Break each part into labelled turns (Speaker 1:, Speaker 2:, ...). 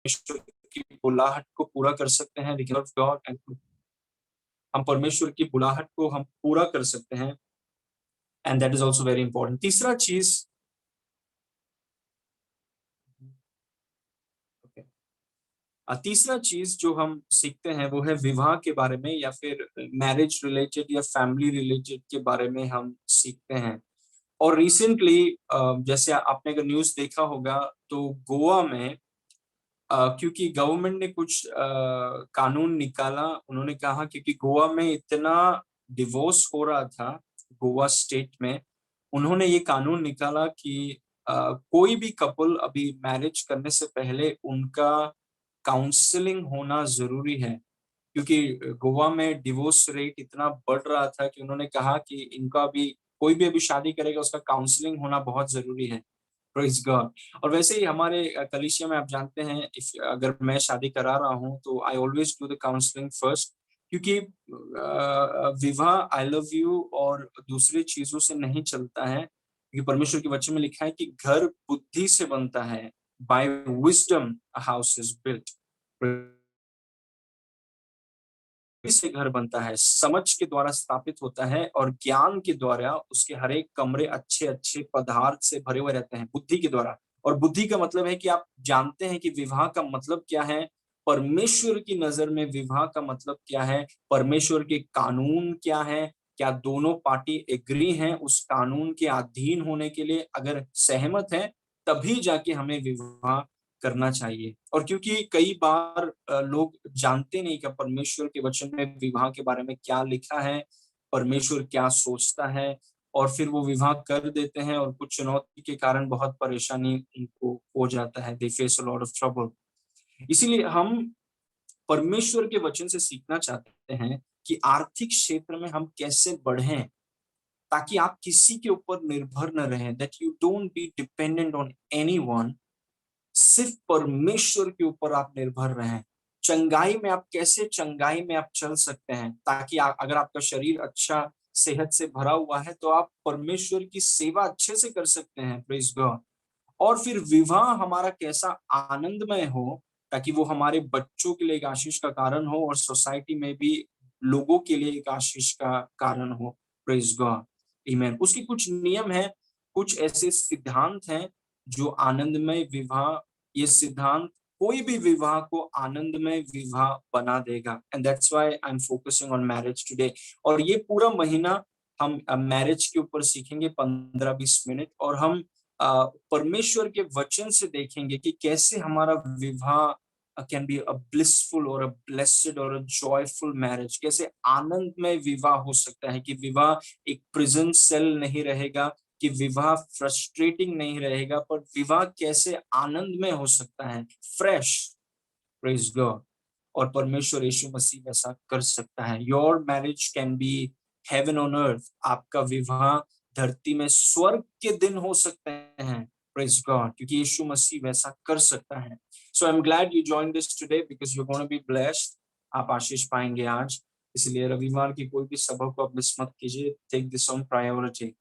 Speaker 1: परमेश्वर की बुलाहट को पूरा कर सकते हैं, गॉड एंड हम परमेश्वर की बुलाहट को हम पूरा कर सकते हैं, and that is also very important. तीसरा चीज जो हम सीखते हैं वो है विवाह के बारे में, या फिर मैरिज रिलेटेड या फैमिली रिलेटेड के बारे में हम सीखते हैं। और रिसेंटली जैसे आपने अगर न्यूज देखा होगा तो गोवा में क्योंकि गवर्नमेंट ने कुछ कानून निकाला, उन्होंने कहा क्योंकि गोवा में इतना डिवोर्स हो रहा था, गोवा स्टेट में, उन्होंने ये कानून निकाला कि कोई भी कपल अभी मैरिज करने से पहले उनका काउंसलिंग होना जरूरी है। क्योंकि गोवा में डिवोर्स रेट इतना बढ़ रहा था कि उन्होंने कहा कि इनका भी कोई भी अभी शादी करेगा उसका काउंसलिंग होना बहुत जरूरी है। Praise God. और वैसे ही हमारे कलीसिया में आप जानते हैं, अगर मैं शादी करा रहा हूं तो I always do the counselling first, क्योंकि विवाह आई लव यू और दूसरी चीजों से नहीं चलता है, क्योंकि परमेश्वर के वचन में लिखा है कि घर बुद्धि से बनता है, by wisdom a house is built. से घर बनता है, समझ के द्वारा स्थापित होता है, और ज्ञान के द्वारा उसके हर एक कमरे अच्छे अच्छे पदार्थ से भरे हुए रहते हैं, बुद्धि के द्वारा। और बुद्धि का मतलब है कि आप जानते हैं कि विवाह का मतलब क्या है, परमेश्वर की नजर में विवाह का मतलब क्या है, परमेश्वर के कानून क्या है, क्या दोनों पार्टी एग्री हैं उस कानून के अधीन होने के लिए, अगर सहमत है तभी जाके हमें विवाह करना चाहिए। और क्योंकि कई बार लोग जानते नहीं कि परमेश्वर के वचन में विवाह के बारे में क्या लिखा है, परमेश्वर क्या सोचता है, और फिर वो विवाह कर देते हैं और कुछ चुनौती के कारण बहुत परेशानी उनको हो जाता है, they face a lot of trouble. इसीलिए हम परमेश्वर के वचन से सीखना चाहते हैं कि आर्थिक क्षेत्र में हम कैसे बढ़ें, ताकि आप किसी के ऊपर निर्भर न रहें, that you don't be dependent on anyone, सिर्फ परमेश्वर के ऊपर आप निर्भर रहें। चंगाई में आप कैसे चंगाई में आप चल सकते हैं, ताकि अगर आपका शरीर अच्छा सेहत से भरा हुआ है तो आप परमेश्वर की सेवा अच्छे से कर सकते हैं, प्रेज गॉड। और फिर विवाह हमारा कैसा आनंदमय हो, ताकि वो हमारे बच्चों के लिए एक आशीष का कारण हो और सोसाइटी में भी लोगों के लिए एक आशीष का कारण हो, प्रेज गॉड, आमीन। उसके कुछ नियम हैं, कुछ ऐसे सिद्धांत हैं जो आनंदमय विवाह, ये सिद्धांत कोई भी विवाह को आनंदमय विवाह बना देगा, and that's why I am focusing on marriage today. और ये पूरा महीना हम मैरिज के ऊपर सीखेंगे 15-20 मिनट, और हम परमेश्वर के वचन से देखेंगे कि कैसे हमारा विवाह कैन बी अ ब्लिसफुल और अ ब्लेस्ड और अ जॉयफुल मैरिज, कैसे आनंदमय विवाह हो सकता है, कि विवाह एक प्रिजन सेल नहीं रहेगा, कि विवाह फ्रस्ट्रेटिंग नहीं रहेगा, पर विवाह कैसे आनंदमय हो सकता है, फ्रेश, प्रेज गॉड। और परमेश्वर यीशु मसीह ऐसा कर सकता है। Your marriage can be heaven on earth, आपका विवाह धरती में स्वर्ग के दिन हो सकते हैं, प्रेज गॉड, क्योंकि यीशु मसीह वैसा कर सकता है। So I am glad you joined us today because you are gonna be blessed, आप आशीष पाएंगे आज। इसलिए रविवार की कोई भी सभा को आप मिस मत कीजिए, टेक दिस ऑन प्रायोरिटी।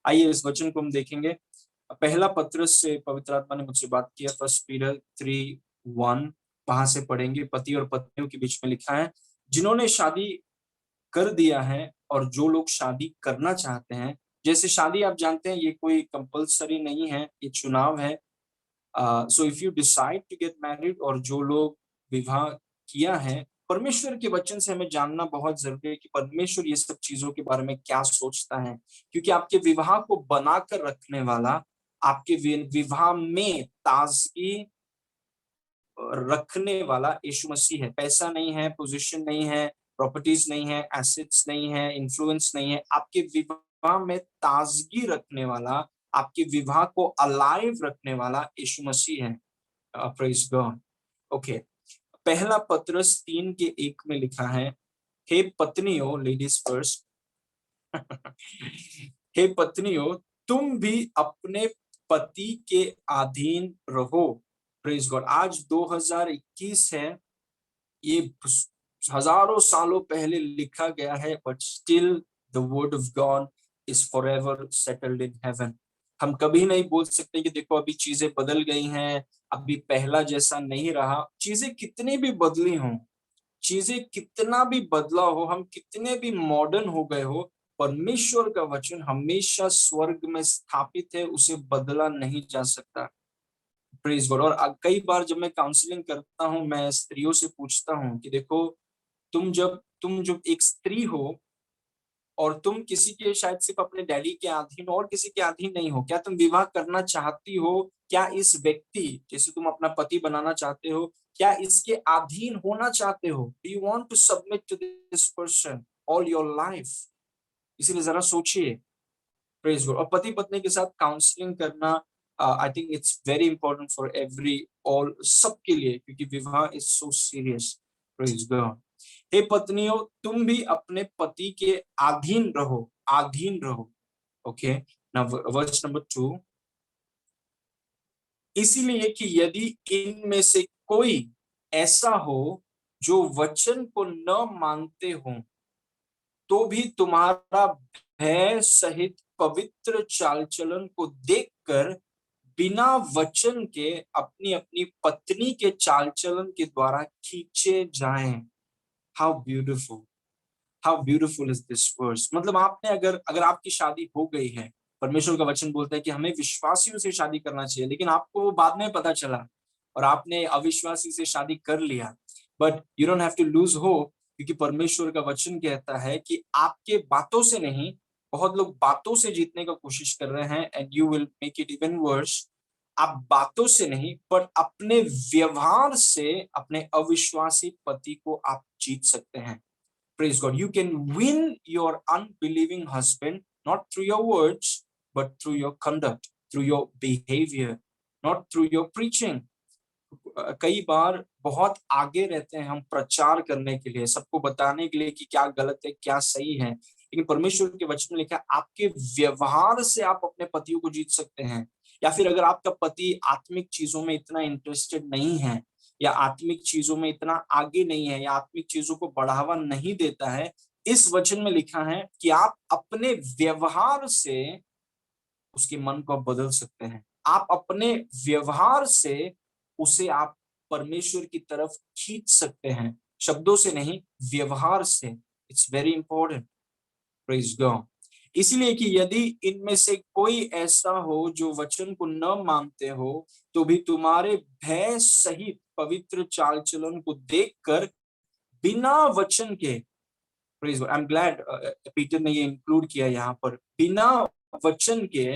Speaker 1: आइए इस वचन को हम देखेंगे। पहला पत्रस से पवित्र आत्मा ने मुझसे बात किया, 1 पीटर 3:1, वहां से पढ़ेंगे। पति और पत्नियों के बीच में लिखा है, जिन्होंने शादी कर दिया है और जो लोग शादी करना चाहते हैं। जैसे शादी आप जानते हैं ये कोई कंपलसरी नहीं है, ये चुनाव है। So if you decide to get married, और जो लोग विवाह किया है, परमेश्वर के वचन से हमें जानना बहुत जरूरी है कि परमेश्वर ये सब चीजों के बारे में क्या सोचता है, क्योंकि आपके विवाह को बनाकर रखने वाला, आपके विवाह में ताजगी रखने वाला यीशु मसीह है। पैसा नहीं है, पोजीशन नहीं है, प्रॉपर्टीज नहीं है, एसेट्स नहीं है, इन्फ्लुएंस नहीं है, आपके विवाह में ताजगी रखने वाला, आपके विवाह को अलाइव रखने वाला यीशु मसीह है। Praise God. ओके, पहला पत्रस 3:1 में लिखा है, हे पत्नियों, लेडीज फर्स्ट, हे पत्नियों, तुम भी अपने पति के अधीन रहो। Praise God. आज 2021 है, ये हजारों सालों पहले लिखा गया है, but still the word of God is forever settled in heaven. हम कभी नहीं बोल सकते कि देखो अभी चीजें बदल गई हैं, अभी पहला जैसा नहीं रहा। चीजें कितनी भी बदली हों, चीजें कितना भी बदला हो, हम कितने भी मॉडर्न हो गए हो, परमेश्वर का वचन हमेशा स्वर्ग में स्थापित है, उसे बदला नहीं जा सकता। Praise God. और कई बार जब मैं काउंसलिंग करता हूं, मैं स्त्रियों से पूछता हूं कि देखो, तुम जब एक स्त्री हो और तुम किसी के, शायद सिर्फ अपने डैडी के अधीन और किसी के अधीन नहीं हो, क्या तुम विवाह करना चाहती हो? क्या इस व्यक्ति, जैसे तुम अपना पति बनाना चाहते हो, क्या इसके अधीन होना चाहते हो? Do you want to submit to this person all your life? इसीलिए जरा सोचिए। Praise God. और पति पत्नी के साथ काउंसलिंग करना, I think it's very important for every, all, सबके लिए, क्योंकि विवाह is so serious. Praise God. हे पत्नियों, तुम भी अपने पति के अधीन रहो, अधीन रहो। Okay, now verse number 2। इसीलिए कि यदि इनमें से कोई ऐसा हो जो वचन को न मानते हो, तो भी तुम्हारा भय सहित पवित्र चाल चलन को देखकर बिना वचन के अपनी अपनी पत्नी के चाल चलन के द्वारा खींचे जाएं। How beautiful, how beautiful is this verse. मतलब आपने, अगर अगर आपकी शादी हो गई है, परमेश्वर का वचन बोलता है कि हमें विश्वासियों से शादी करना चाहिए, लेकिन आपको वो बाद में पता चला और आपने अविश्वासी से शादी कर लिया, but you don't have to lose hope, क्योंकि परमेश्वर का वचन कहता है कि आपके बातों से नहीं, बहुत लोग बातों से जीतने का कोशिश कर रहे हैं, and you will make it even worse. आप बातों से नहीं, पर अपने व्यवहार से अपने अविश्वासी पति को आप जीत सकते हैं। Praise God. You can win your unbelieving husband not through your words, but through your conduct, through your behavior, not through your preaching. कई बार बहुत आगे रहते हैं हम प्रचार करने के लिए, सबको बताने के लिए कि क्या गलत है क्या सही है, लेकिन परमेश्वर के वचन में लिखा है आपके व्यवहार से आप अपने पतियों को जीत सकते हैं। या फिर अगर आपका पति आत्मिक चीजों में इतना इंटरेस्टेड नहीं है, या आत्मिक चीजों में इतना आगे नहीं है, या आत्मिक चीजों को बढ़ावा नहीं देता है, इस वचन में लिखा है कि आप अपने व्यवहार से उसके मन को बदल सकते हैं। आप अपने व्यवहार से उसे आप परमेश्वर की तरफ खींच सकते हैं, शब्दों से नहीं, व्यवहार से। It's very important. Praise God. इसलिए कि यदि इनमें से कोई ऐसा हो जो वचन को न मानते हो, तो भी तुम्हारे भय सहित पवित्र चाल चलन को देखकर बिना वचन के, praise God, I am glad Peter ने ये इंक्लूड किया यहाँ पर, बिना वचन के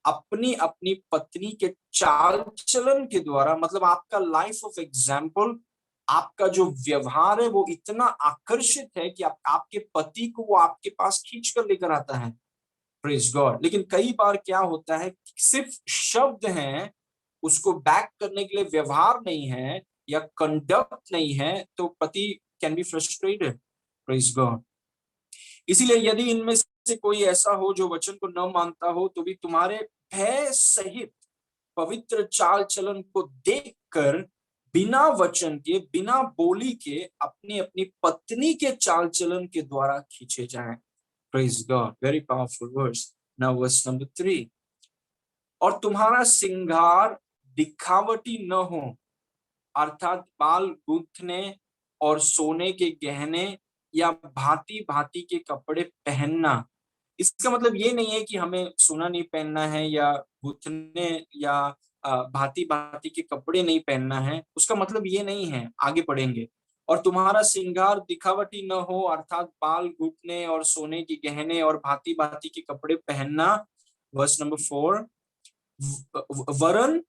Speaker 1: अपनी अपनी पत्नी के चाल चलन के द्वारा, मतलब आपका लाइफ ऑफ एग्जाम्पल, आपका जो व्यवहार है वो इतना आकर्षित है कि आपके पति को वो आपके पास खींच कर लेकर आता है। Praise God. लेकिन कई बार क्या होता है, सिर्फ शब्द हैं, उसको बैक करने के लिए व्यवहार नहीं है या कंडक्ट नहीं है, तो पति can be frustrated. Praise God. इसीलिए यदि इनमें से कोई ऐसा हो जो वचन को न मानता हो, तो भी तुम्हारे भय सहित पवित्र चाल चलन को देखकर बिना वचन के, बिना बोली के अपनी अपनी पत्नी के चाल चलन के द्वारा खींचे जाएं। Praise God, very powerful verse. Now verse number 3। और तुम्हारा सिंगार दिखावटी न हो, अर्थात बाल गूंथने और सोने के गहने या भांति भांति के कपड़े पहनना। इसका मतलब ये नहीं है कि हमें सोना नहीं पहनना है या गूंथने या भांति भांति के कपड़े नहीं पहनना है, उसका मतलब ये नहीं है, आगे पढ़ेंगे। और तुम्हारा श्रृंगार दिखावटी न हो, अर्थात बाल गूंथने और सोने के गहने और भांति भांति के कपड़े पहनना। Verse number 4। वरन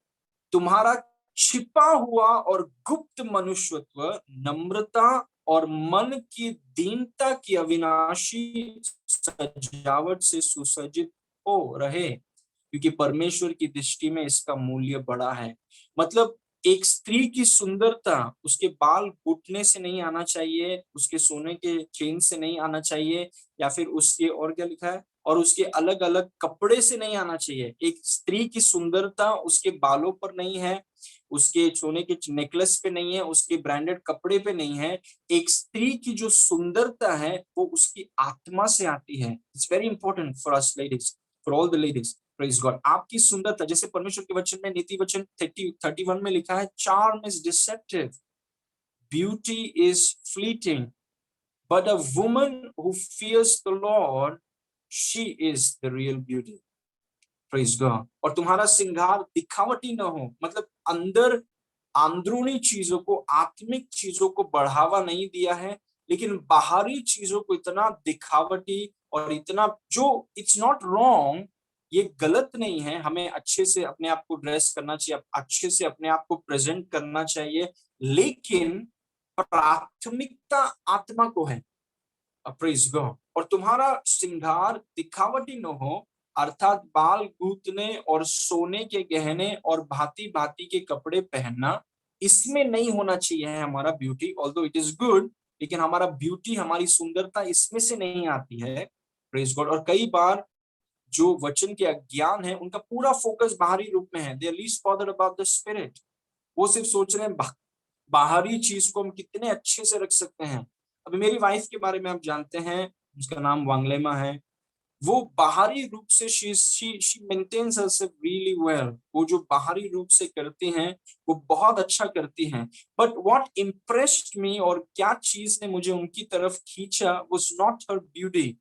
Speaker 1: तुम्हारा छिपा हुआ और गुप्त मनुष्यत्व नम्रता और मन की दीनता की अविनाशी सजावट से सुसज्जित हो रहे, क्योंकि परमेश्वर की दृष्टि में इसका मूल्य बड़ा है। मतलब एक स्त्री की सुंदरता उसके बाल घुटने से नहीं आना चाहिए, उसके सोने के चेन से नहीं आना चाहिए, या फिर उसके, और क्या लिखा है, और उसके अलग अलग कपड़े से नहीं आना चाहिए। एक स्त्री की सुंदरता उसके बालों पर नहीं है, उसके सोने के नेकलेस पे नहीं है, उसके ब्रांडेड कपड़े पे नहीं है। एक स्त्री की जो सुंदरता है वो उसकी आत्मा से आती है। It's very important for us ladies, for all the ladies. Praise God. आपकी सुंदरता, जैसे परमेश्वर के वचन में नीति वचन 31 में लिखा है, charm is deceptive, beauty is fleeting, but a woman who fears the Lord, she is the real beauty. Praise God. और तुम्हारा श्रृंगार दिखावटी न हो, मतलब अंदर अंदरूनी चीजों को, आत्मिक चीजों को बढ़ावा नहीं दिया है, लेकिन बाहरी चीजों को इतना दिखावटी और इतना, जो इट्स नॉट रॉन्ग, ये गलत नहीं है, हमें अच्छे से अपने आप को ड्रेस करना चाहिए, अच्छे से अपने आप को प्रेजेंट करना चाहिए, लेकिन प्राथमिकता आत्मा को है। Praise God. और तुम्हारा श्रृंगार दिखावटी न हो, अर्थात बाल गूंथने और सोने के गहने और भांति भांति के कपड़े पहनना, इसमें नहीं होना चाहिए हमारा beauty. Although it is good, लेकिन हमारा ब्यूटी, हमारी सुंदरता इसमें से नहीं आती है। Praise God. और कई बार जो वचन के अज्ञान है, उनका पूरा फोकस बाहरी रूप में है, they are least bothered about the spirit. वो सिर्फ सोच रहे हैं बाहरी चीज को हम कितने अच्छे से रख सकते हैं। अभी मेरी वाइफ के बारे में आप जानते हैं, उसका नाम वांगलेमा है। वो बाहरी रूप से she maintains herself really well. वो जो बाहरी रूप से करती हैं, वो बहुत अच्छा करती हैं। बट व्हाट इम्प्रेस्ड मी, और क्या चीज ने मुझे उनकी तरफ खींचा, वाज नॉट हर ब्यूटी,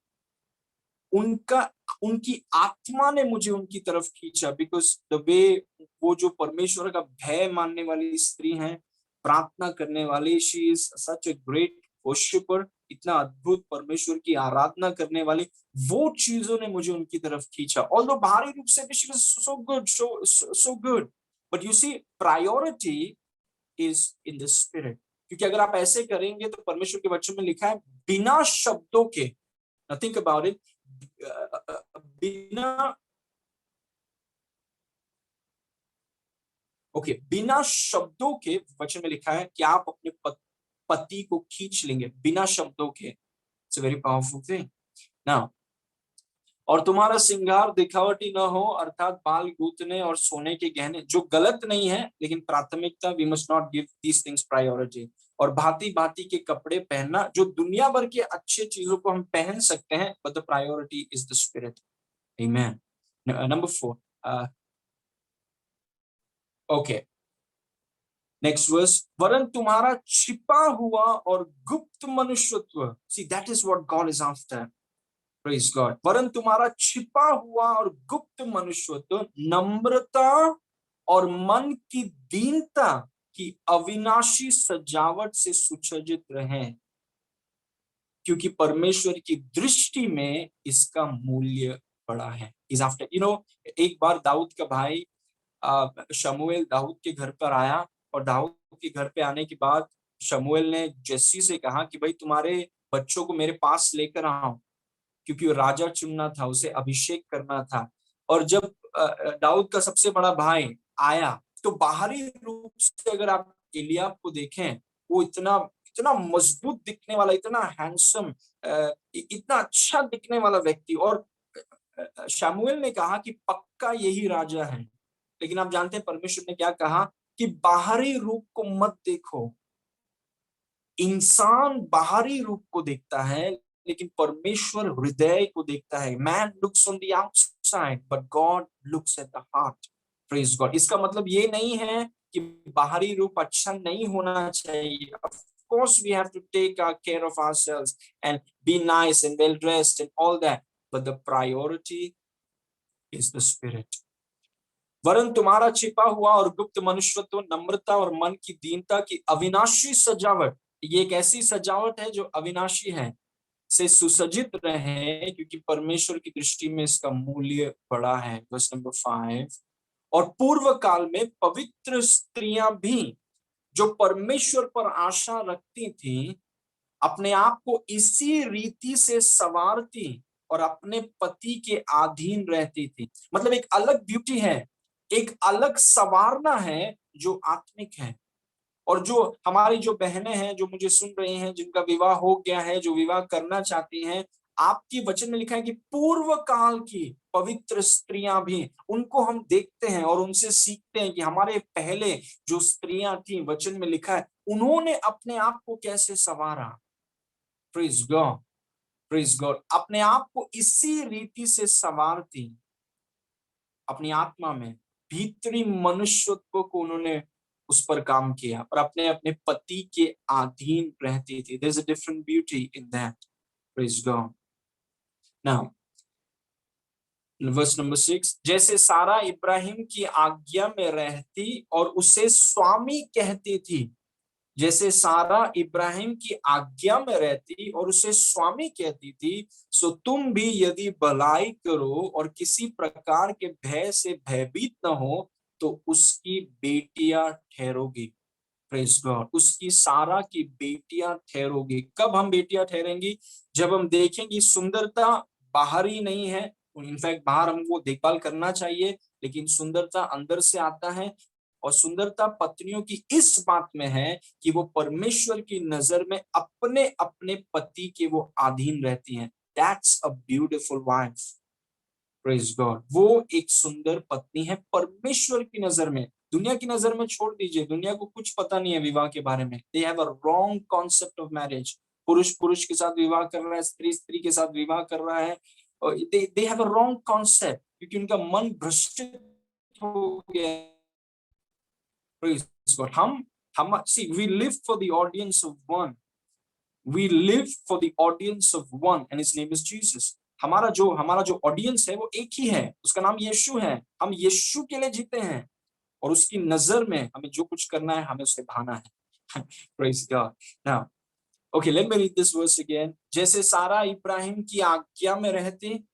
Speaker 1: उनका उनकी आत्मा ने मुझे उनकी तरफ खींचा। बिकॉज द वे, वो जो परमेश्वर का भय मानने वाली स्त्री हैं, प्रार्थना करने वाली, she is such a great worshipper, इतना अद्भुत परमेश्वर की आराधना करने वाली, वो चीजों ने मुझे उनकी तरफ खींचा। ऑल्दो बाहरी रूप से भी she was so good, so good, but you see, priority is in the spirit. क्योंकि अगर आप ऐसे करेंगे, तो परमेश्वर के वचन में लिखा है, बिना शब्दों के, थिंक अबाउट इट, बिना बिना शब्दों के, वचन में लिखा है कि आप अपने पति को खींच लेंगे बिना शब्दों के। It's a very powerful thing. Now, और तुम्हारा श्रृंगार दिखावटी न हो, अर्थात बाल गूंथने और सोने के गहने, जो गलत नहीं है, लेकिन प्राथमिकता, we must not give these things priority. और भांति भांति के कपड़े पहनना, जो दुनिया भर के अच्छे चीजों को हम पहन सकते हैं, but the priority is the spirit. Amen. Number 4, okay, next verse, वरन तुम्हारा छिपा हुआ और गुप्त मनुष्यत्व, see that is what God is after. Praise God. वरन तुम्हारा छिपा हुआ और गुप्त मनुष्यत्व नम्रता और मन की दीनता की अविनाशी सजावट से सुसज्जित रहे, क्योंकि परमेश्वर की दृष्टि में इसका मूल्य बड़ा है। इज आफ्टर, एक बार दाऊद का भाई शमूएल दाऊद के घर पर आया, और दाऊद के घर पे आने के बाद शमूएल ने जस्सी से कहा कि भाई, तुम्हारे बच्चों को मेरे पास लेकर आओ, क्योंकि वो राजा चुनना था, उसे अभिषेक करना था। और जब दाऊद का सबसे बड़ा भाई आया, तो बाहरी रूप से अगर आप एलियाब को देखें, वो इतना इतना मजबूत दिखने वाला, इतना हैंडसम, इतना अच्छा दिखने वाला व्यक्ति। और शमूएल ने कहा कि पक्का यही राजा है। लेकिन आप जानते हैं परमेश्वर ने क्या कहा, कि बाहरी रूप को मत देखो। इंसान बाहरी रूप को देखता है, लेकिन परमेश्वर हृदय को देखता है। Man looks on the outside, but God looks at the heart. Praise God. इसका मतलब ये नहीं है कि बाहरी रूप अच्छा नहीं होना चाहिए। Of course we have to take care of ourselves and be nice and well dressed and all that, but the priority is the spirit. वरन तुम्हारा छिपा हुआ और गुप्त मनुष्यत्व नम्रता और मन की दीनता की अविनाशी सजावट, ये एक ऐसी सजावट है जो अविनाशी है, से सुसज्जित रहे, क्योंकि परमेश्वर की दृष्टि में इसका मूल्य बड़ा है। वर्स नंबर 5, और पूर्व काल में पवित्र स्त्रियां भी, जो परमेश्वर पर आशा रखती थी, अपने आप को इसी रीति से संवारती और अपने पति के अधीन रहती थी। मतलब एक अलग ब्यूटी है, एक अलग संवारना है जो आत्मिक है। और जो हमारी जो बहनें हैं, जो मुझे सुन रही हैं, जिनका विवाह हो गया है, जो विवाह करना चाहती हैं, आपकी वचन में लिखा है कि पूर्व काल की पवित्र स्त्रियां भी, उनको हम देखते हैं और उनसे सीखते हैं कि हमारे पहले जो स्त्रियां थी, वचन में लिखा है, उन्होंने अपने आप को कैसे संवारा। Praise God, praise God. अपने आप को इसी रीति से संवारती। अपनी आत्मा में, भीतरी मनुष्यत्व को उन्होंने उस पर काम किया और अपने अपने पति के अधीन रहती थी। There's a different beauty in that. Praise God. Now, verse number 6, जैसे सारा इब्राहिम की आज्ञा में रहती और उसे स्वामी कहती थी, जैसे सारा इब्राहिम की आज्ञा में रहती और उसे स्वामी कहती थी, सो तुम भी यदि भलाई करो और किसी प्रकार के भय से भयभीत न हो तो उसकी बेटियां ठहरोगी। Praise God. उसकी सारा की बेटियां ठहरोगी। कब हम बेटियां ठहरेंगी? जब हम देखेंगी सुंदरता बाहरी नहीं है, इनफैक्ट बाहर हमको देखभाल करना चाहिए, लेकिन सुंदरता अंदर से आता है। और सुंदरता पत्नियों की इस बात में है कि वो परमेश्वर की नजर में अपने अपने पति के वो अधीन रहती हैं। That's a beautiful wife. Praise God. वो एक सुंदर पत्नी है परमेश्वर की नजर में। दुनिया की नजर में छोड़ दीजिए, दुनिया को कुछ पता नहीं है विवाह के बारे में। दे have a wrong concept of marriage. पुरुष पुरुष के साथ विवाह कर रहा है, स्त्री स्त्री के साथ विवाह कर रहा है। They have a wrong concept, क्योंकि उनका मन भ्रष्ट हो गया। Praise God. हम see we live for the audience of one. We live for the audience of one and his name is Jesus. हमारा जो ऑडियंस है वो एक ही है, उसका नाम यीशु है। हम यीशु के लिए जीते हैं और उसकी नजर में हमें जो कुछ करना है हमें उसे भाना है। Praise God. Now, okay, let me read this verse again. जैसे सारा इब्राहिम की आज्ञा में रहती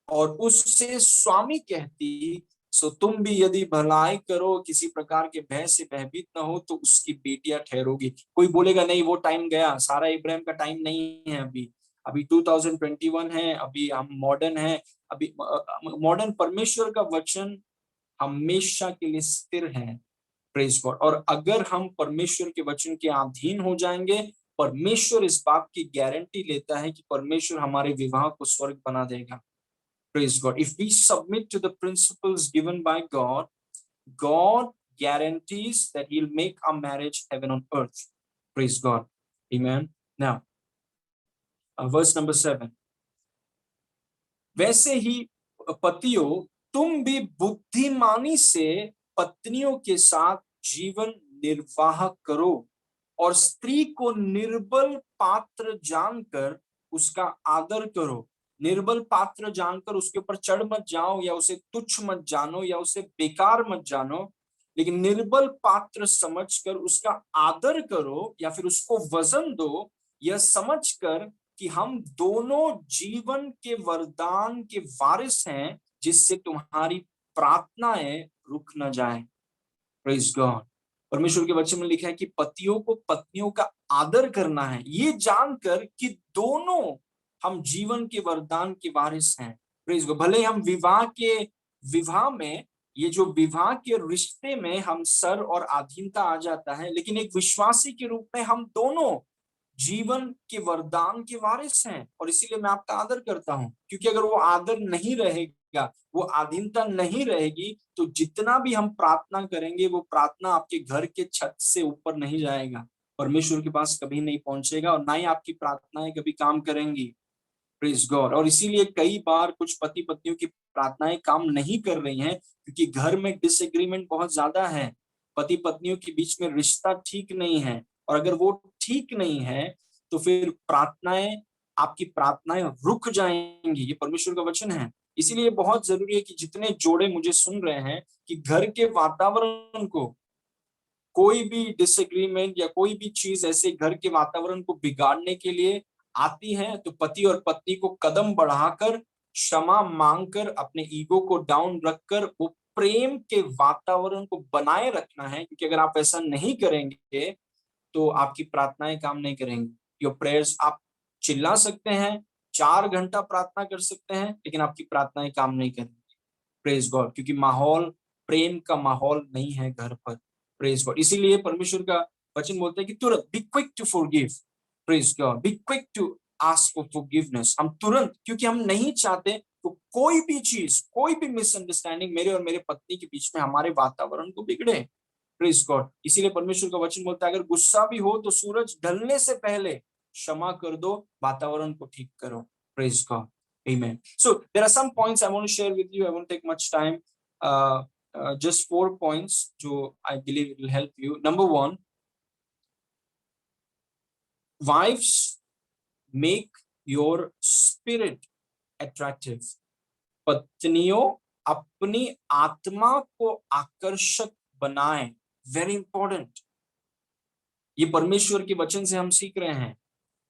Speaker 1: और उससे स्वामी कहती, सो तुम भी यदि भलाई करो किसी प्रकार के भय से भयभीत न हो तो उसकी बेटियां ठहरोगी। कोई बोलेगा नहीं वो टाइम गया, सारा इब्राहिम का टाइम नहीं है। अभी अभी 2021 है, अभी हम मॉडर्न है। अभी मॉडर्न परमेश्वर का वचन हमेशा के लिए स्थिर है। Praise God. और अगर हम परमेश्वर के वचन के अधीन हो जाएंगे, परमेश्वर इस बात की गारंटी लेता है कि परमेश्वर हमारे विवाह को स्वर्ग बना देगा। Praise God. If we submit to the principles given by God, God guarantees that He'll make our marriage heaven on earth. Praise God. Amen. Now, verse number 7. वैसे ही पतियों, तुम भी बुद्धिमानी से पत्नियों के साथ जीवन निर्वाह करो और स्त्री को निर्बल पात्र जानकर उसका आदर करो। निर्बल पात्र जानकर उसके ऊपर चढ़ मत जाओ या उसे तुच्छ मत जानो या उसे बेकार मत जानो, लेकिन निर्बल पात्र समझकर उसका आदर करो या फिर उसको वजन दो, यह समझकर कि हम दोनों जीवन के वरदान के वारिस हैं, जिससे तुम्हारी प्रार्थनाएं रुक न जाए। Praise God. परमेश्वर के वचन में लिखा है कि पतियों को पत्नियों का आदर करना है, ये जानकर कि दोनों हम जीवन के वरदान के वारिस हैं। Praise God. भले हम विवाह में ये जो विवाह के रिश्ते में हम सर और अधीनता आ जाता है, लेकिन एक विश्वासी के रूप में हम दोनों जीवन के वरदान के वारिस हैं। और इसीलिए मैं आपका आदर करता हूं, क्योंकि अगर वो आदर नहीं रहेगा, वो अधीनता नहीं रहेगी, तो जितना भी हम प्रार्थना करेंगे वो प्रार्थना आपके घर के छत से ऊपर नहीं जाएगा, परमेश्वर के पास कभी नहीं पहुंचेगा और ना ही आपकी प्रार्थनाएं कभी काम करेंगी। Praise God. और इसीलिए कई बार कुछ पति पत्नियों की प्रार्थनाएं काम नहीं कर रही हैं, क्योंकि घर में डिसएग्रीमेंट बहुत ज्यादा है, पति पत्नियों के बीच में रिश्ता ठीक नहीं है। और अगर वो ठीक नहीं है तो फिर आपकी प्रार्थनाएं रुक जाएंगी। ये परमेश्वर का वचन है। इसीलिए बहुत जरूरी है कि जितने जोड़े मुझे सुन रहे हैं, कि घर के वातावरण को, कोई भी डिसएग्रीमेंट या कोई भी चीज ऐसे घर के वातावरण को बिगाड़ने के लिए आती है, तो पति और पत्नी को कदम बढ़ाकर क्षमा मांगकर अपने ईगो को डाउन रखकर वो प्रेम के वातावरण को बनाए रखना है। क्योंकि अगर आप ऐसा नहीं करेंगे तो आपकी प्रार्थनाएं काम नहीं करेंगी। योर प्रेयर्स, आप चिल्ला सकते हैं, 4 घंटा प्रार्थना कर सकते हैं, लेकिन आपकी प्रार्थनाएं काम नहीं करेंगी। Praise God. क्योंकि माहौल प्रेम का माहौल नहीं है घर पर। Praise God. इसीलिए परमेश्वर का वचन बोलता है कि तुरंत be quick to forgive. Praise God. Be quick to ask for forgiveness. हम तुरंत, क्योंकि हम नहीं चाहते तो कोई भी चीज, कोई भी मिसअंडरस्टैंडिंग मेरे और मेरे पत्नी के बीच में हमारे वातावरण को बिगड़े। Praise God. इसीलिए परमेश्वर का वचन बोलता है अगर गुस्सा भी हो तो सूरज ढलने से पहले क्षमा कर दो, वातावरण को ठीक करो। Praise God. Amen. So there are some points I want to share with you. I won't take much time. just 4 points जो I believe will help you. Number 1, wives make your spirit attractive. पत्नियों अपनी आत्मा को आकर्षक बनाएं. Very important. ये परमेश्वर के वचन से हम सीख रहे हैं.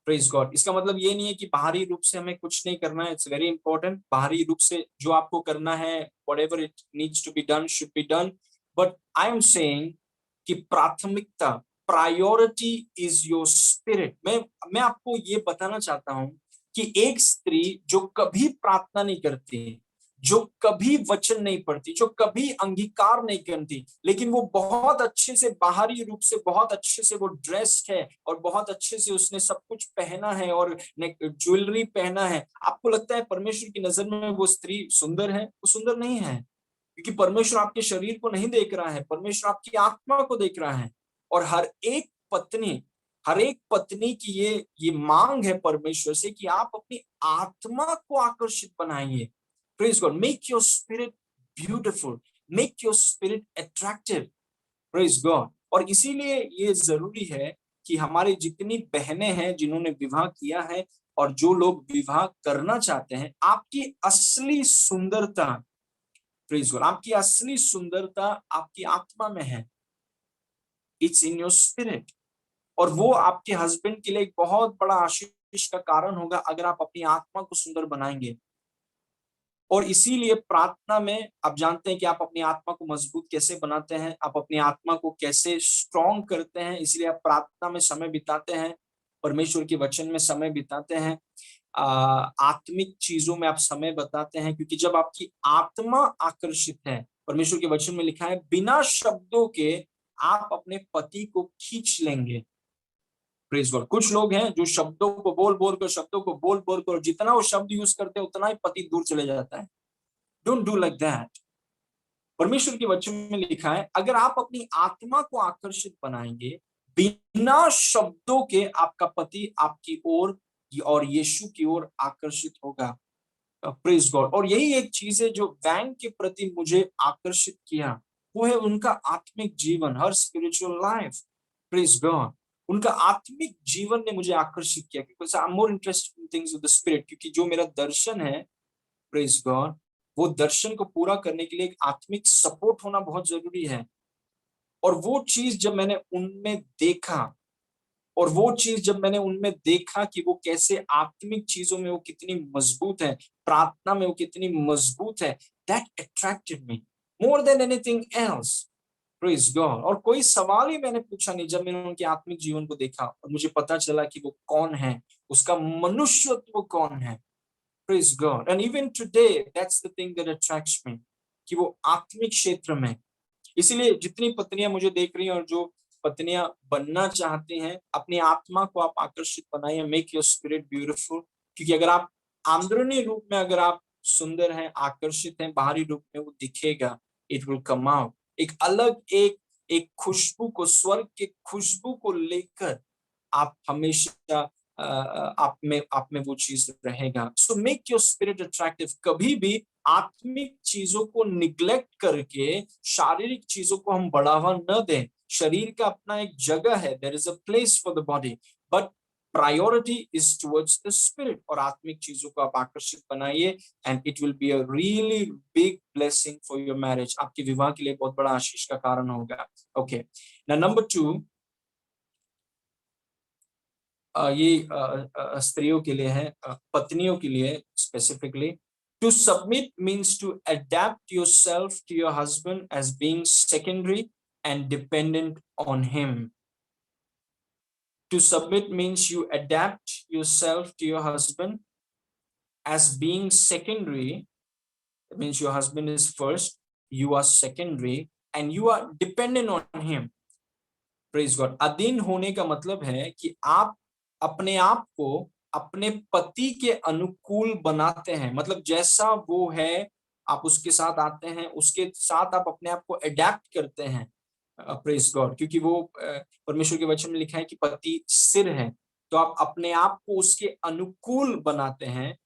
Speaker 1: Praise God. इसका मतलब ये नहीं है कि बाहरी रूप से हमें कुछ नहीं करना है. It's very important. बाहरी रूप से जो आपको करना है, whatever it needs to be done should be done. But I am saying कि प्राथमिकता, प्रायोरिटी इज योर स्पिरिट. मैं आपको ये बताना चाहता हूं कि एक स्त्री जो कभी प्रार्थना नहीं करती, जो कभी वचन नहीं पढ़ती, जो कभी अंगीकार नहीं करती, लेकिन वो बहुत अच्छे से बाहरी रूप से बहुत अच्छे से वो ड्रेस्ड है और बहुत अच्छे से उसने सब कुछ पहना है और ज्वेलरी पहना है, आपको लगता है परमेश्वर की नजर में वो स्त्री सुंदर है? वो सुंदर नहीं है, क्योंकि परमेश्वर आपके शरीर को नहीं देख रहा है, परमेश्वर आपकी आत्मा को देख रहा है. और हर एक पत्नी की ये मांग है परमेश्वर से कि आप अपनी आत्मा को आकर्षित बनाइए. Praise God. Make your spirit beautiful. Make your spirit attractive. Praise God. और इसीलिए ये जरूरी है कि हमारी जितनी बहनें हैं जिन्होंने विवाह किया है और जो लोग विवाह करना चाहते हैं, आपकी असली सुंदरता, Praise God, आपकी असली सुंदरता आपकी आत्मा में है. It's in your spirit. और वो आपके हस्बैंड के लिए एक बहुत बड़ा आशीष का कारण होगा अगर आप अपनी आत्मा को सुंदर बनाएंगे. और इसीलिए प्रार्थना में आप जानते हैं कि आप अपनी आत्मा को मजबूत कैसे बनाते हैं, आप अपनी आत्मा को कैसे स्ट्रॉन्ग करते हैं. इसलिए आप प्रार्थना में समय बिताते हैं, परमेश्वर के वचन में समय बिताते हैं, आत्मिक चीजों में आप समय बताते हैं, क्योंकि जब आपकी आत्मा आकर्षित है, परमेश्वर के वचन में लिखा है बिना शब्दों के आप अपने पति को खींच लेंगे. Praise God. कुछ लोग हैं जो शब्दों को बोल बोल कर जितना वो शब्द यूज करते हैं उतना ही पति दूर चले जाता है. Don't do like that. परमेश्वर के वचन में लिखा है अगर आप अपनी आत्मा को आकर्षित बनाएंगे बिना शब्दों के, आपका पति आपकी ओर और यीशु की ओर आकर्षित होगा. Praise God. और यही एक चीज है जो वैन के प्रति मुझे आकर्षित किया, वो है उनका आत्मिक जीवन, हर स्पिरिचुअल लाइफ. Praise God. उनका आत्मिक जीवन ने मुझे आकर्षित किया, because I am more interested in things of the spirit. क्योंकि जो मेरा दर्शन है, प्रेज गॉड, वो दर्शन को पूरा करने के लिए एक आत्मिक सपोर्ट होना बहुत जरूरी है. और वो चीज जब मैंने उनमें देखा, और वो चीज जब मैंने उनमें देखा कि वो कैसे आत्मिक चीजों में वो कितनी मजबूत है, प्रार्थना में वो कितनी मजबूत है, that attracted me more than anything else. Praise God. और कोई सवाल ही मैंने पूछा नहीं जब मैंने उनके आत्मिक जीवन को देखा और मुझे पता चला कि वो कौन है, उसका मनुष्यत्व कौन है. Praise God. And even today that's the thing that attracts me, कि वो आत्मिक क्षेत्र में. इसीलिए जितनी पत्नियां मुझे देख रही हैं और जो पत्नियां बनना चाहती हैं, अपनी आत्मा को आप आकर्षित बनाइए. Make your spirit beautiful. क्योंकि अगर आप आंतरिक रूप में अगर आप सुंदर हैं, आकर्षित हैं, बाहरी रूप में वो दिखेगा. It will come out. एक अलग एक खुशबू को, स्वर्ग के खुशबू को लेकर आप हमेशा आप में वो चीज रहेगा. So make your spirit attractive. कभी भी आत्मिक चीजों को निग्लेक्ट करके शारीरिक चीजों को हम बढ़ावा न दें. शरीर का अपना एक जगह है, there is a place for the body, but priority is towards the spirit. और आत्मिक चीजों को आप आकर्षित बनाइए and it will be a really big blessing for your marriage. आपके विवाह के लिए बहुत बड़ा आशीष का कारण होगा. ओके, नाउ नंबर 2, ये स्त्रियों के लिए है, पत्नियों के लिए specifically. To submit means to adapt yourself to your husband as being secondary and dependent on him. To submit means you adapt yourself to your husband as being secondary. That means your husband is first, you are secondary, and you are dependent on him. Praise God. अधीन होने का मतलब है कि आप अपने आप को अपने पति के अनुकूल बनाते हैं. मतलब जैसा वो है आप उसके साथ आते हैं, उसके साथ आप अपने आप को अडेप्ट करते हैं. Praise God. क्योंकि वो परमेश्वर के वचन में लिखा है कि पति सिर है, तो आप अपने आप को उसके अनुकूल बनाते हैं.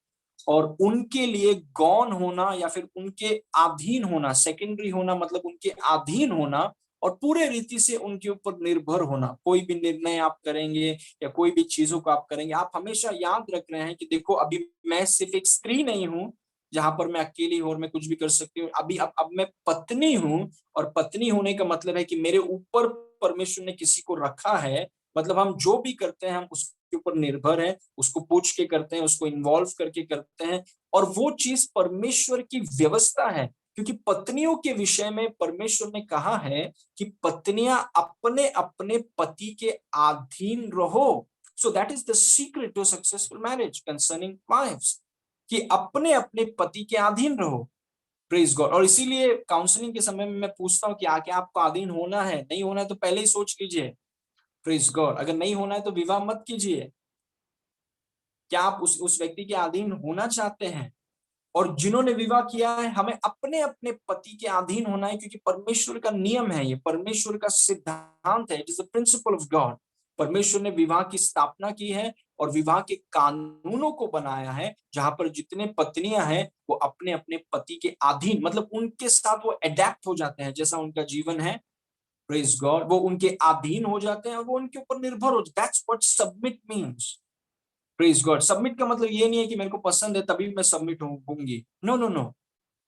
Speaker 1: और उनके लिए गौण होना या फिर उनके अधीन होना, सेकेंडरी होना मतलब उनके अधीन होना और पूरे रीति से उनके ऊपर निर्भर होना। कोई भी निर्णय आप करेंगे या कोई भी चीजों को आप करेंगे, आप हमेशा याद रख रहे हैं कि देखो अभी मैं सिर्फ एक स्त्री नहीं हूं जहां पर मैं अकेली हूं और मैं कुछ भी कर सकती हूँ। अभी अब मैं पत्नी हूं, और पत्नी होने का मतलब है कि मेरे ऊपर परमेश्वर ने किसी को रखा है। मतलब हम जो भी करते हैं हम उसके ऊपर निर्भर है, उसको पूछ के करते हैं, उसको इन्वॉल्व करके करते हैं, और वो चीज परमेश्वर की व्यवस्था है। क्योंकि पत्नियों के विषय में परमेश्वर ने कहा है कि पत्नियां अपने अपने पति के अधीन रहो। So that is the secret to successful marriage concerning wifes, कि अपने अपने पति के अधीन रहो। Praise God. और इसीलिए काउंसलिंग के समय में मैं पूछता हूँ कि आके आपको अधीन होना है, नहीं होना है तो पहले ही सोच लीजिए। Praise God. अगर नहीं होना है तो विवाह मत कीजिए। क्या आप उस व्यक्ति के अधीन होना चाहते हैं? और जिन्होंने विवाह किया है, हमें अपने अपने पति के अधीन होना है, क्योंकि परमेश्वर का नियम है, ये परमेश्वर का सिद्धांत है। It is the principle of God. परमेश्वर ने विवाह की स्थापना की है और विवाह के कानूनों को बनाया है, जहां पर जितने पत्नियां हैं वो अपने अपने पति के अधीन, मतलब उनके साथ वो अडेप्ट हो जाते हैं, जैसा उनका जीवन है। Praise God. वो उनके अधीन हो जाते हैं और वो उनके ऊपर निर्भर हो। That's what submit means. Praise God. Submit का मतलब ये नहीं है कि मेरे को पसंद है तभी मैं सबमिट होंगी। No no no,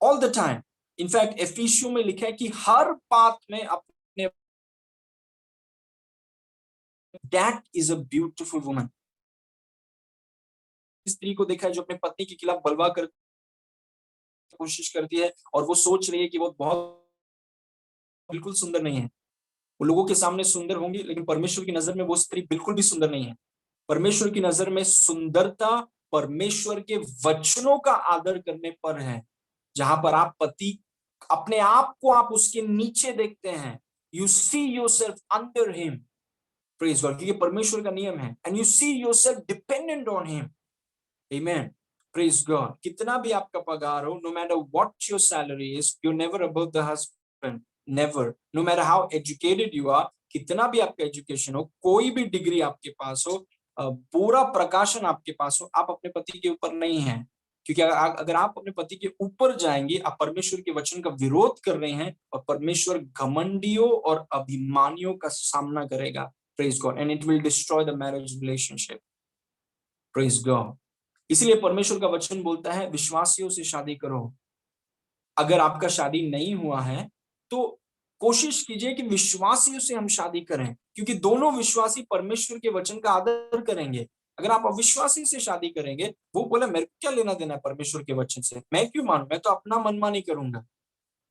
Speaker 1: all the time. In fact एफिसियों में लिखा है कि हर बात में अपने, that is a beautiful woman. स्त्री को देखा है जो अपने पत्नी के खिलाफ बलवा कर कोशिश करती है और वो सोच रही है कि वो बहुत बिल्कुल सुंदर नहीं है। वो लोगों के सामने सुंदर होंगी, लेकिन परमेश्वर की नजर में वो स्त्री बिल्कुल भी सुंदर नहीं है। परमेश्वर की नजर में सुंदरता परमेश्वर के वचनों का आदर करने पर है, जहां पर आप पति अपने आप को आप उसके नीचे देखते हैं। You see yourself under him. Praise God. क्योंकि परमेश्वर का नियम है, and you see yourself dependent on him. Amen. Praise God. कितना भी आपका पगार हो, no matter what your salary is, you never above the husband. Never. No matter how educated you are, कितना भी आपका एजुकेशन हो, कोई भी डिग्री आपके पास हो, पूरा प्रकाशन आपके पास हो, आप अपने पति के ऊपर नहीं है। क्योंकि अगर आप अपने पति के ऊपर जाएंगे, आप परमेश्वर के वचन का विरोध कर रहे हैं, और परमेश्वर घमंडियों और अभिमानियों का सामना करेगा। Praise God. And it will destroy the marriage relationship. Praise God. इसलिए परमेश्वर का वचन बोलता है विश्वासियों से शादी करो। अगर आपका शादी नहीं हुआ है तो कोशिश कीजिए कि विश्वासियों से हम शादी करें, क्योंकि दोनों विश्वासी परमेश्वर के वचन का आदर करेंगे। अगर आप अविश्वासी से शादी करेंगे, वो बोले मेरे को क्या लेना देना है परमेश्वर के वचन से, मैं क्यों मानूं, मैं तो अपना मनमानी करूंगा।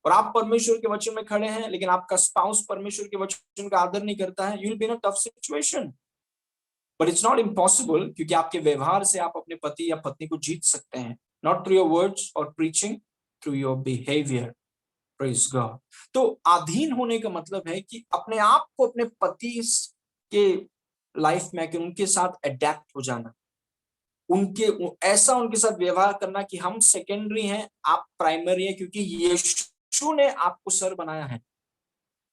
Speaker 1: और आप परमेश्वर के वचन में खड़े हैं, लेकिन आपका स्पाउस परमेश्वर के वचन का आदर नहीं करता है, you will be in a tough situation. But it's not impossible, क्योंकि आपके व्यवहार से आप अपने पति या पत्नी को जीत सकते हैं। नॉट थ्रू योर वर्ड्स और preaching, through your behaviour. Praise God. तो अधीन होने का मतलब है कि अपने आप को अपने पति के लाइफ में कि उनके साथ अडेप्ट हो जाना, उनके ऐसा उनके साथ व्यवहार करना कि हम सेकेंडरी हैं, आप प्राइमरी है, क्योंकि यीशु ने आपको सर बनाया है।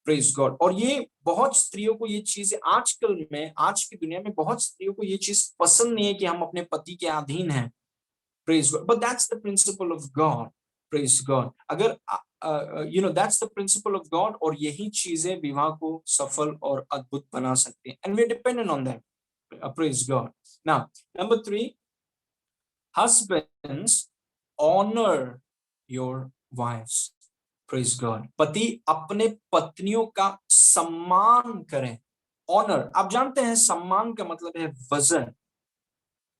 Speaker 1: Praise God. और ये बहुत स्त्रियों को ये चीज आजकल में, आज की दुनिया में बहुत स्त्रियों को ये चीज पसंद नहीं है कि हम अपने पति के अधीन हैं। Praise God. But that's the principle of God. Praise God. अगर you know that's the principle of God, और यही चीजें विवाह को सफल और अद्भुत बना सकती हैं, and we are dependent on that. Praise God. Now number 3, husbands honor your wives. Praise God. पति अपने पत्नियों का सम्मान करें। ऑनर, आप जानते हैं सम्मान का मतलब है वजन।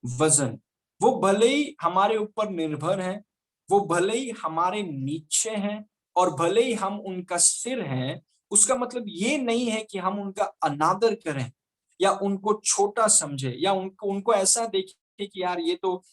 Speaker 1: वजन। वो भले ही हमारे ऊपर निर्भर हैं, वो भले ही हमारे नीचे हैं, और भले ही हम उनका सिर हैं, उसका मतलब ये नहीं है कि हम उनका अनादर करें या उनको छोटा समझे या उनको उनको ऐसा देखें कि यार ये तो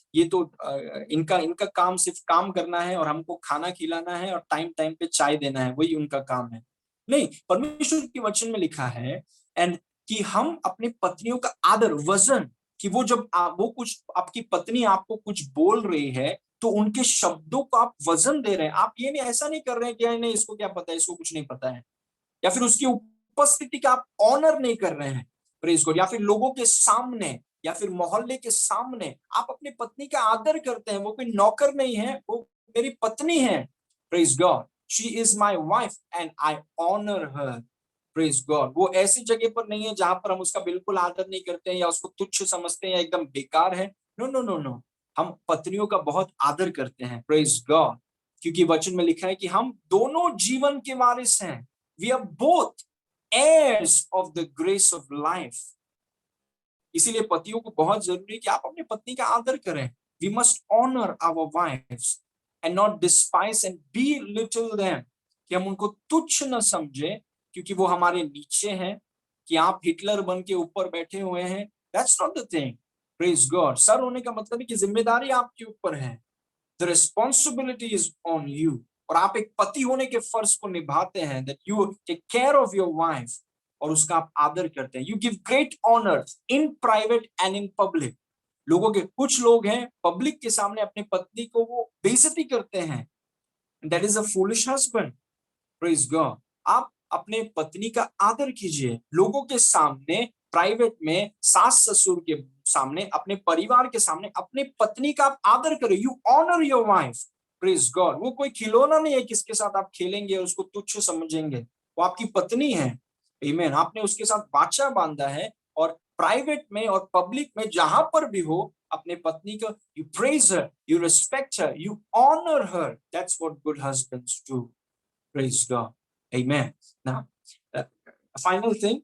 Speaker 1: इनका इनका काम सिर्फ काम करना है और हमको खाना खिलाना है और टाइम टाइम पे चाय देना है, वही उनका काम है। नहीं, परमेश्वर के वचन में लिखा है एंड कि हम अपनी पत्नियों का आदर, वजन, कि वो जब वो कुछ आपकी पत्नी आपको कुछ बोल रही है तो उनके शब्दों को आप वजन दे रहे हैं। आप ये नहीं, ऐसा नहीं कर रहे हैं कि नहीं इसको क्या पता है, इसको कुछ नहीं पता है, या फिर उसकी उपस्थिति का आप ऑनर नहीं कर रहे हैं। Praise God. या फिर लोगों के सामने या फिर मोहल्ले के सामने आप अपनी पत्नी का आदर करते हैं, वो कोई नौकर नहीं है, वो मेरी पत्नी है। Praise God, she is my wife and I honour her. Praise God, वो ऐसी जगह पर नहीं है जहां पर हम उसका बिल्कुल आदर नहीं करते हैं या उसको तुच्छ समझते हैं या एकदम बेकार है। नो नो नो नो, हम पत्नियों का बहुत आदर करते हैं। प्रेज गॉड, क्योंकि वचन में लिखा है कि हम दोनों जीवन के वारिस हैं। We are both heirs of the grace of life। इसीलिए पतियों को बहुत जरूरी है कि आप अपनी पत्नी का आदर करें। We must honour our wifes and not despise and belittle them, कि हम उनको तुच्छ न समझे क्योंकि वो हमारे नीचे हैं, कि आप हिटलर बन के ऊपर बैठे हुए हैं। That's not the thing. Praise God, sir होने का मतलब है कि जिम्मेदारी आपके ऊपर है। The responsibility is on you, और आप एक पति होने के फर्ज को निभाते हैं, that you take care of your wife, और उसका आप आदर करते हैं। You give great honour in private and in public. लोगों के कुछ लोग हैं पब्लिक के सामने अपनी पत्नी को वो बेइज्जती करते हैं, that is a foolish husband. Praise God, आप अपने पत्नी का आदर कीजिए लोगों के सामने, प्राइवेट में, सास ससुर के सामने, अपने परिवार के सामने अपनी पत्नी का आप आदर करें। You honour your wife. Praise God, वो कोई खिलौना नहीं है किसके साथ आप खेलेंगे और उसको तुच्छ समझेंगे। वो आपकी पत्नी है। आमीन, आपने उसके साथ वाचा बांधा है, और प्राइवेट में और पब्लिक में जहां पर भी हो, अपने पत्नी का you praise her, you respect her, you honour her. That's what good husbands do. Praise God. Amen. Now, a final thing,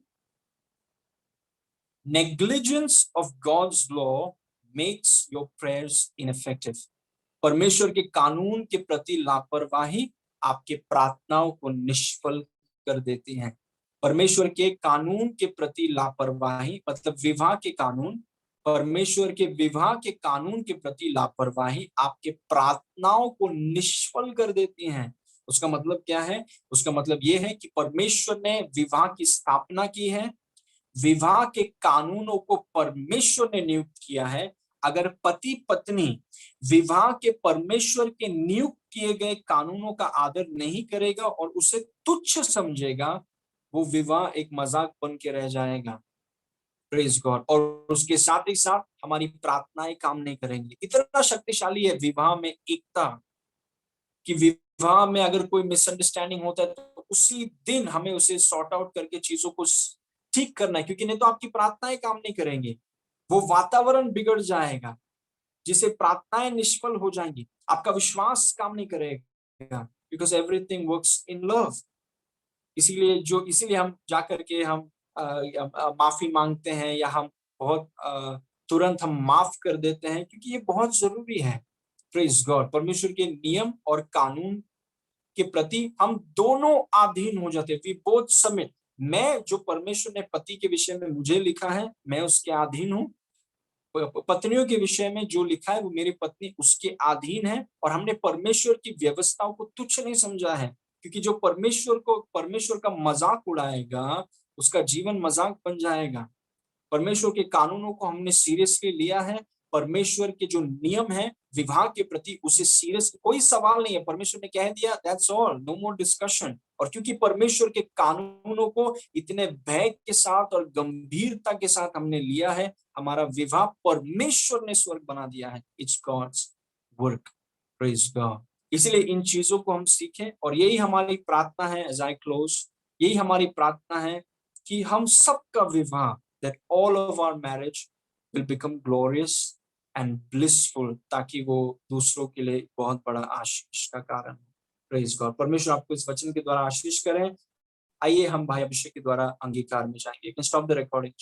Speaker 1: negligence of God's law makes your prayers ineffective। परमेश्वर के कानून के प्रति लापरवाही आपके प्रार्थनाओं को निष्फल कर देती है। परमेश्वर के कानून के प्रति लापरवाही मतलब विवाह के कानून, परमेश्वर के विवाह के कानून के प्रति लापरवाही आपके प्रार्थनाओं को निष्फल कर देती हैं। उसका मतलब क्या है? उसका मतलब यह है कि परमेश्वर ने विवाह की स्थापना की है, विवाह के कानूनों को परमेश्वर ने नियुक्त किया है। अगर पति पत्नी विवाह के परमेश्वर के नियुक्त किए गए कानूनों का आदर नहीं करेगा और उसे तुच्छ समझेगा, वो विवाह एक मजाक बन के रह जाएगा। Praise God. और उसके साथ ही साथ हमारी प्रार्थनाएं काम नहीं करेंगी। इतना शक्तिशाली है विवाह में एकता, कि विवाह में अगर कोई मिसअंडरस्टैंडिंग होता है तो उसी दिन हमें उसे सॉर्ट आउट करके चीजों को ठीक करना है, क्योंकि नहीं तो आपकी प्रार्थनाएं काम नहीं करेंगी। वो वातावरण बिगड़ जाएगा जिसे प्रार्थनाएं निष्फल हो जाएंगी, आपका विश्वास काम नहीं करेगा, because everything works in love. इसीलिए हम जाकर के हम माफी मांगते हैं, या हम बहुत तुरंत हम माफ कर देते हैं, क्योंकि ये बहुत जरूरी है। प्रेज गॉड, परमेश्वर के नियम और कानून के प्रति हम दोनों अधीन हो जाते हैं। We both submit. मैं, जो परमेश्वर ने पति के विषय में मुझे लिखा है, मैं उसके अधीन हूँ। पत्नियों के विषय में जो लिखा है वो मेरी पत्नी उसके अधीन है। और हमने परमेश्वर की व्यवस्थाओं को तुच्छ नहीं समझा है, क्योंकि जो परमेश्वर का मजाक उड़ाएगा उसका जीवन मजाक बन जाएगा। परमेश्वर के कानूनों को हमने सीरियसली लिया है। परमेश्वर के जो नियम है विवाह के प्रति, उसे सीरियस कोई सवाल नहीं है। परमेश्वर ने कह दिया, that's all, no more discussion. और क्योंकि परमेश्वर के कानूनों को इतने भय के साथ और गंभीरता के साथ हमने लिया है, हमारा विवाह परमेश्वर ने स्वर्ग बना दिया है। It's God's work. Praise God. इसलिए इन चीजों को हम सीखें, और यही हमारी प्रार्थना है एज आई क्लोज। यही हमारी प्रार्थना है कि हम सबका विवाह, that all of our marriage will become glorious and blissful, ताकि वो दूसरों के लिए बहुत बड़ा आशीष का कारण हो। Praise God. परमेश्वर आपको इस वचन के द्वारा आशीष करें। आइए हम भाई अभिषेक के द्वारा अंगीकार में जाएंगे। Stop the recording.